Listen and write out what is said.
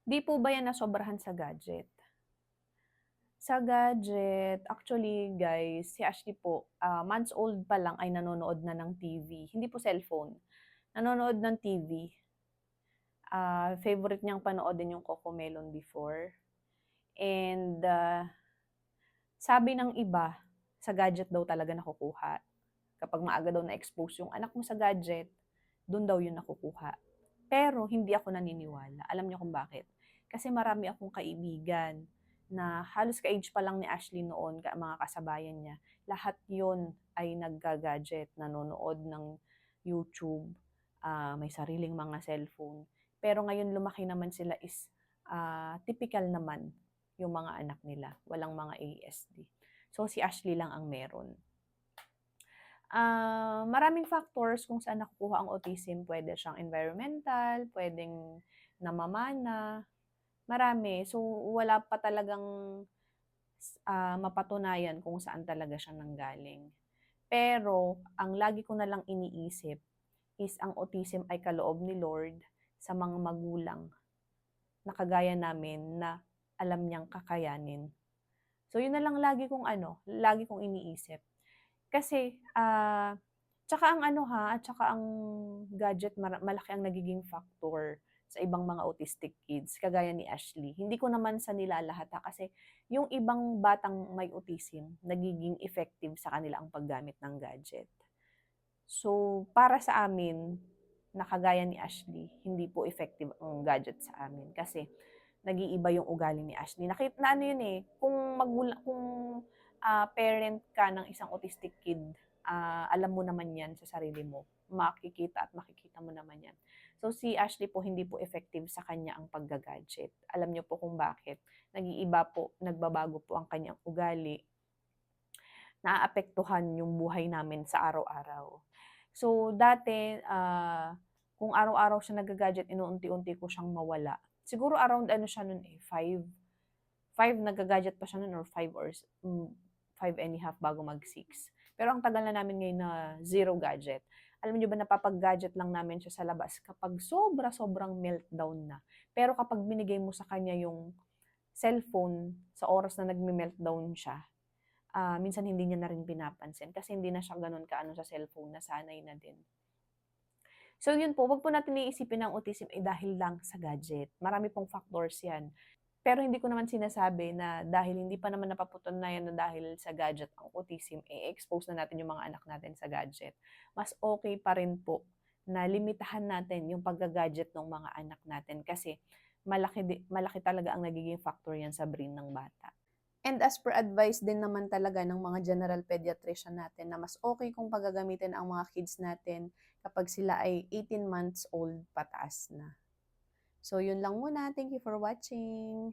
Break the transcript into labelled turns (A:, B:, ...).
A: 'Di po ba yan nasobrahan sa gadget? Sa gadget, actually guys, si Ashley po, months old pa lang ay nanonood na ng TV, hindi po cellphone, nanonood ng TV. Favorite niyang panoodin yung Cocomelon before and, sabi ng iba, sa gadget daw talaga nakukuha. Kapag maaga daw na-expose yung anak mo sa gadget, dun daw yun nakukuha. Pero hindi ako naniniwala. Alam niyo kung bakit? Kasi marami akong kaibigan na halos ka-age pa lang ni Ashley noon, mga kasabayan niya. Lahat yun ay nagga-gadget, nanonood ng YouTube, may sariling mga cellphone. Pero ngayon lumaki naman sila is typical naman yung mga anak nila, walang mga ASD. So si Ashley lang ang meron. Maraming factors kung saan nakukuha ang autism. Pwede siyang environmental, puwedeng namamana, marami. So, wala pa talagang mapatunayan kung saan talaga siya nanggaling. Pero ang lagi ko na lang iniisip is ang autism ay kaloob ni Lord sa mga magulang na kagaya namin na alam niyang kakayanin. So, yun na lang lagi kong iniisip. Kasi, tsaka ang ano ha, at tsaka ang gadget malaki ang nagiging factor sa ibang mga autistic kids kagaya ni Ashley. Hindi ko naman sa nilalahat ha, kasi yung ibang batang may autism, nagiging effective sa kanila ang paggamit ng gadget. So, para sa amin, na kagaya ni Ashley, hindi po effective ang gadget sa amin kasi nag-iiba yung ugali ni Ashley. Na ano yun eh, kung parent ka ng isang autistic kid, alam mo naman yan sa sarili mo. Makikita at makikita mo naman yan. So si Ashley po, hindi po effective sa kanya ang pagga-gadget. Alam niyo po kung bakit. Nag-iiba po, nagbabago po ang kanyang ugali, naaapektuhan yung buhay namin sa araw-araw. So dati, kung araw-araw siya nagga-gadget, inuunti-unti ko siyang mawala. Siguro around ano siya nun eh, 5 nagga-gadget pa siya nun or 5 and a half bago mag-6. Pero ang tagal na namin ngayon na zero gadget. Alam niyo ba napapag-gadget lang namin siya sa labas kapag sobra-sobrang meltdown na. Pero kapag binigay mo sa kanya yung cellphone sa oras na nagme-meltdown siya, minsan hindi niya na rin pinapansin kasi hindi na siya gano'n kaano sa cellphone, nasanay na din. So yun po, wag po natin iisipin ang autism ay dahil lang sa gadget. Marami pong factors yan. Pero hindi ko naman sinasabi na dahil hindi pa naman napapatunayan na dahil sa gadget ang autism, expose na natin yung mga anak natin sa gadget. Mas okay pa rin po na limitahan natin yung pagga-gadget ng mga anak natin kasi malaki talaga ang nagiging factor yan sa brain ng bata. And as per advice din naman talaga ng mga general pediatrician natin na mas okay kung paggagamitin ang mga kids natin kapag sila ay 18 months old pataas na. So yun lang muna. Thank you for watching.